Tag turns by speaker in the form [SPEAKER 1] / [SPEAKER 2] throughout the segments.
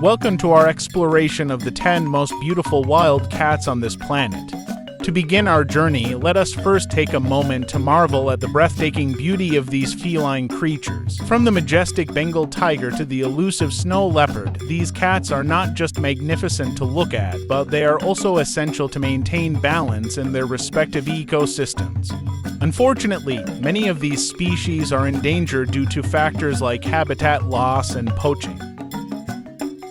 [SPEAKER 1] Welcome to our exploration of the 10 most beautiful wild cats on this planet. To begin our journey, let us first take a moment to marvel at the breathtaking beauty of these feline creatures. From the majestic Bengal tiger to the elusive snow leopard, these cats are not just magnificent to look at, but they are also essential to maintain balance in their respective ecosystems. Unfortunately, many of these species are endangered due to factors like habitat loss and poaching.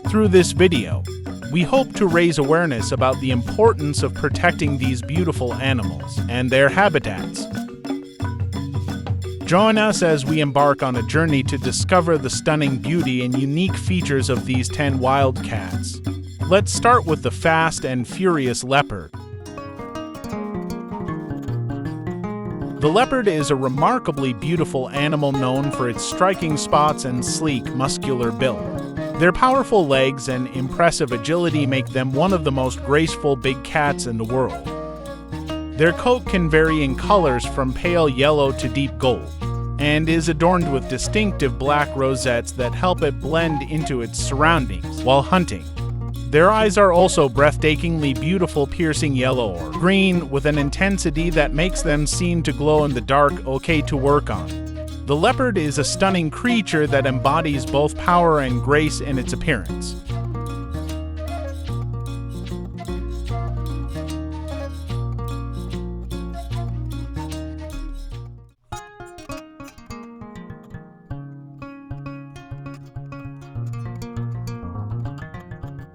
[SPEAKER 1] Through this video, we hope to raise awareness about the importance of protecting these beautiful animals and their habitats. Join us as we embark on a journey to discover the stunning beauty and unique features of these 10 wild cats. Let's start with the fast and furious leopard. The leopard is a remarkably beautiful animal known for its striking spots and sleek, muscular build. Their powerful legs and impressive agility make them one of the most graceful big cats in the world. Their coat can vary in colors from pale yellow to deep gold, and is adorned with distinctive black rosettes that help it blend into its surroundings while hunting. Their eyes are also breathtakingly beautiful, piercing yellow or green with an intensity that makes them seem to glow in the dark, okay to work on. The leopard is a stunning creature that embodies both power and grace in its appearance.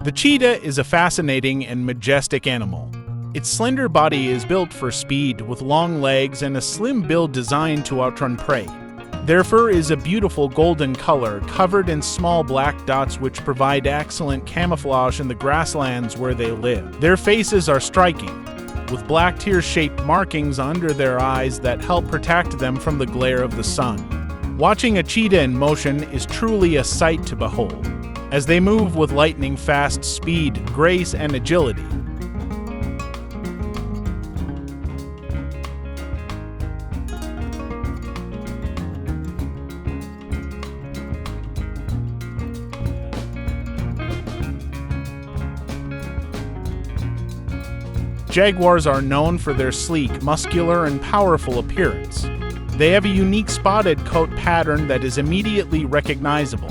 [SPEAKER 1] The cheetah is a fascinating and majestic animal. Its slender body is built for speed, with long legs and a slim build designed to outrun prey. Their fur is a beautiful golden color, covered in small black dots which provide excellent camouflage in the grasslands where they live. Their faces are striking, with black tear-shaped markings under their eyes that help protect them from the glare of the sun. Watching a cheetah in motion is truly a sight to behold, as they move with lightning-fast speed, grace, and agility. Jaguars are known for their sleek, muscular, and powerful appearance. They have a unique spotted coat pattern that is immediately recognizable.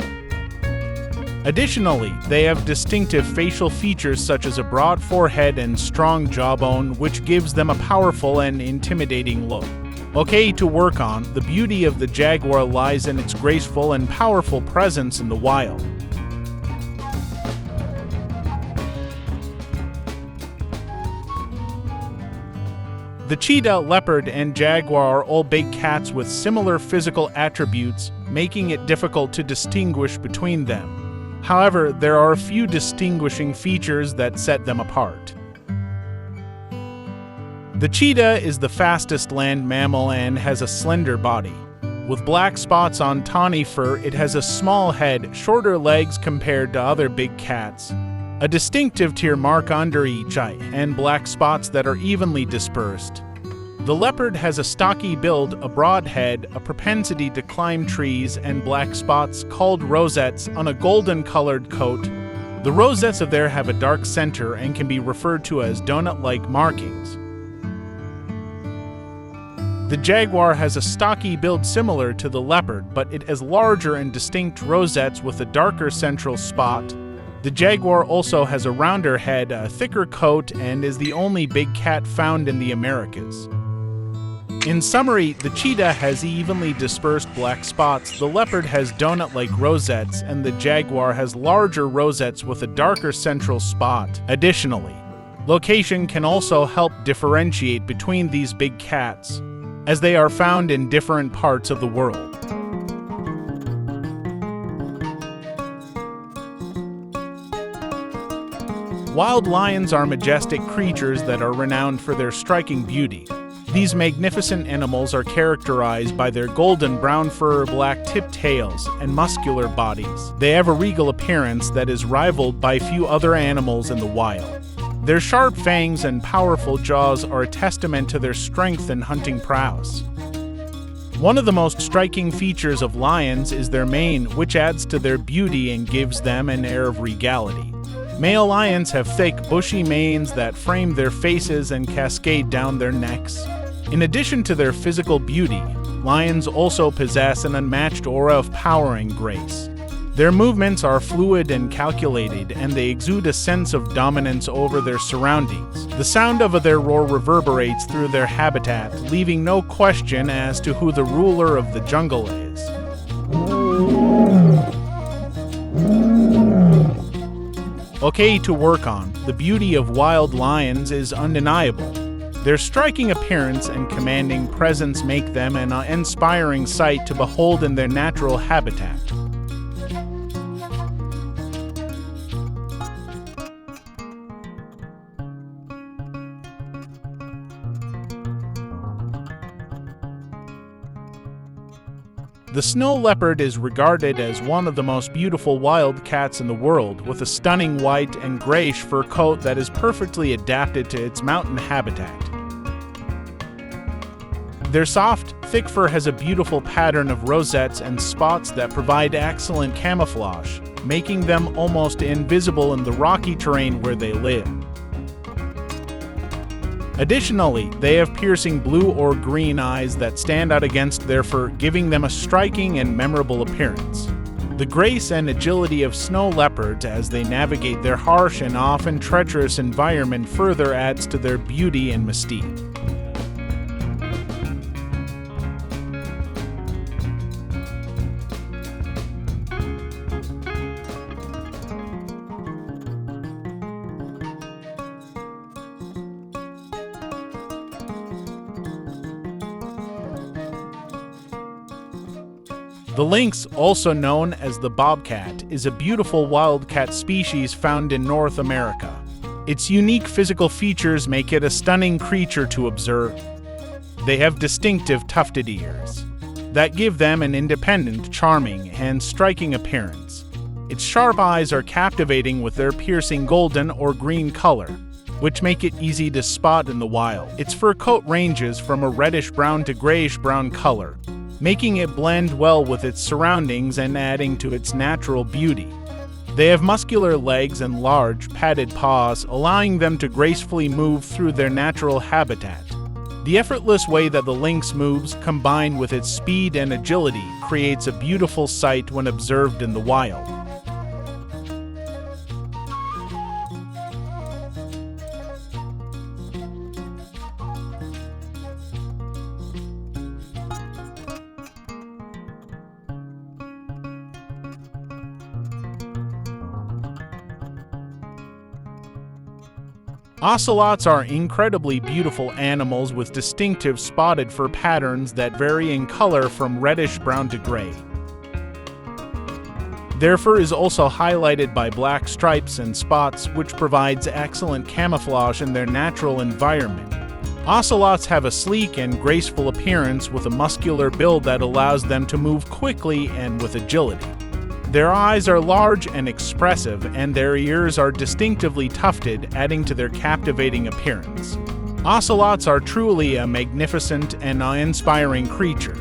[SPEAKER 1] Additionally, they have distinctive facial features such as a broad forehead and strong jawbone, which gives them a powerful and intimidating look. Okay to work on, the beauty of the jaguar lies in its graceful and powerful presence in the wild. The cheetah, leopard, and jaguar are all big cats with similar physical attributes, making it difficult to distinguish between them. However, there are a few distinguishing features that set them apart. The cheetah is the fastest land mammal and has a slender body. With black spots on tawny fur, it has a small head, shorter legs compared to other big cats, a distinctive tear mark under each eye, and black spots that are evenly dispersed. The leopard has a stocky build, a broad head, a propensity to climb trees, and black spots called rosettes on a golden-colored coat. The rosettes of there have a dark center and can be referred to as donut-like markings. The jaguar has a stocky build similar to the leopard, but it has larger and distinct rosettes with a darker central spot. The jaguar also has a rounder head, a thicker coat, and is the only big cat found in the Americas. In summary, the cheetah has evenly dispersed black spots, the leopard has donut-like rosettes, and the jaguar has larger rosettes with a darker central spot. Additionally, location can also help differentiate between these big cats, as they are found in different parts of the world. Wild lions are majestic creatures that are renowned for their striking beauty. These magnificent animals are characterized by their golden brown fur, black tipped tails, and muscular bodies. They have a regal appearance that is rivaled by few other animals in the wild. Their sharp fangs and powerful jaws are a testament to their strength and hunting prowess. One of the most striking features of lions is their mane, which adds to their beauty and gives them an air of regality. Male lions have thick, bushy manes that frame their faces and cascade down their necks. In addition to their physical beauty, lions also possess an unmatched aura of power and grace. Their movements are fluid and calculated, and they exude a sense of dominance over their surroundings. The sound of their roar reverberates through their habitat, leaving no question as to who the ruler of the jungle is. Okay to work on, the beauty of wild lions is undeniable. Their striking appearance and commanding presence make them an inspiring sight to behold in their natural habitat. The snow leopard is regarded as one of the most beautiful wild cats in the world, with a stunning white and grayish fur coat that is perfectly adapted to its mountain habitat. Their soft, thick fur has a beautiful pattern of rosettes and spots that provide excellent camouflage, making them almost invisible in the rocky terrain where they live. Additionally, they have piercing blue or green eyes that stand out against their fur, giving them a striking and memorable appearance. The grace and agility of snow leopards as they navigate their harsh and often treacherous environment further adds to their beauty and mystique. The lynx, also known as the bobcat, is a beautiful wildcat species found in North America. Its unique physical features make it a stunning creature to observe. They have distinctive tufted ears that give them an independent, charming, and striking appearance. Its sharp eyes are captivating with their piercing golden or green color, which make it easy to spot in the wild. Its fur coat ranges from a reddish-brown to grayish-brown color, making it blend well with its surroundings and adding to its natural beauty. They have muscular legs and large, padded paws, allowing them to gracefully move through their natural habitat. The effortless way that the lynx moves, combined with its speed and agility, creates a beautiful sight when observed in the wild. Ocelots are incredibly beautiful animals with distinctive spotted fur patterns that vary in color from reddish-brown to gray. Their fur is also highlighted by black stripes and spots, which provides excellent camouflage in their natural environment. Ocelots have a sleek and graceful appearance with a muscular build that allows them to move quickly and with agility. Their eyes are large and expressive, and their ears are distinctively tufted, adding to their captivating appearance. Ocelots are truly a magnificent and inspiring creature.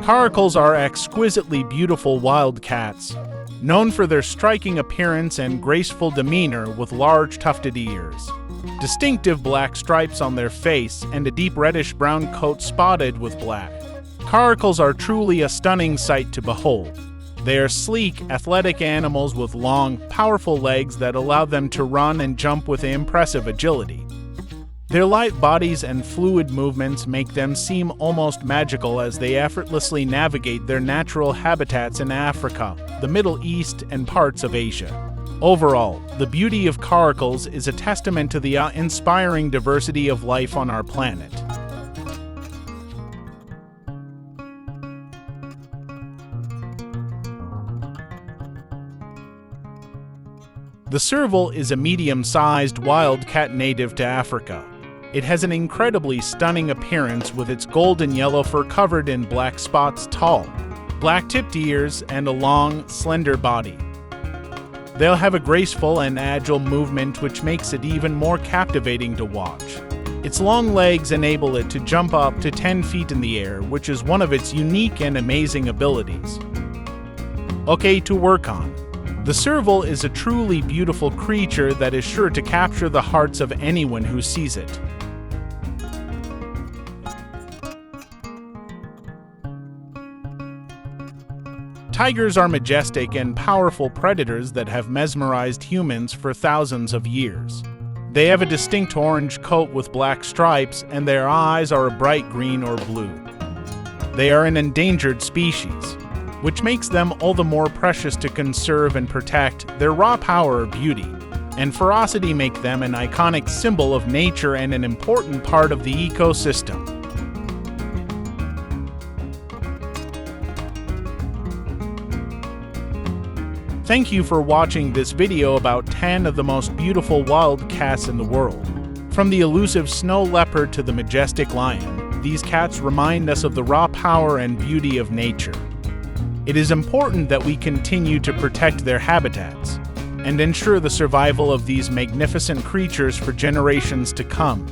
[SPEAKER 1] Caracals are exquisitely beautiful wild cats, known for their striking appearance and graceful demeanor with large tufted ears, distinctive black stripes on their face, and a deep reddish-brown coat spotted with black. Caracals are truly a stunning sight to behold. They are sleek, athletic animals with long, powerful legs that allow them to run and jump with impressive agility. Their light bodies and fluid movements make them seem almost magical as they effortlessly navigate their natural habitats in Africa, the Middle East, and parts of Asia. Overall, the beauty of caracals is a testament to the inspiring diversity of life on our planet. The serval is a medium-sized wildcat native to Africa. It has an incredibly stunning appearance with its golden yellow fur covered in black spots, tall, black-tipped ears, and a long, slender body. They'll have a graceful and agile movement which makes it even more captivating to watch. Its long legs enable it to jump up to 10 feet in the air, which is one of its unique and amazing abilities. Okay, to work on. The serval is a truly beautiful creature that is sure to capture the hearts of anyone who sees it. Tigers are majestic and powerful predators that have mesmerized humans for thousands of years. They have a distinct orange coat with black stripes, and their eyes are a bright green or blue. They are an endangered species, which makes them all the more precious to conserve and protect. Their raw power, beauty, and ferocity make them an iconic symbol of nature and an important part of the ecosystem. Thank you for watching this video about 10 of the most beautiful wild cats in the world. From the elusive snow leopard to the majestic lion, these cats remind us of the raw power and beauty of nature. It is important that we continue to protect their habitats and ensure the survival of these magnificent creatures for generations to come.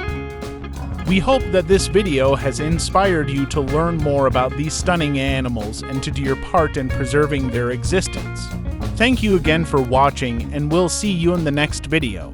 [SPEAKER 1] We hope that this video has inspired you to learn more about these stunning animals and to do your part in preserving their existence. Thank you again for watching, and we'll see you in the next video.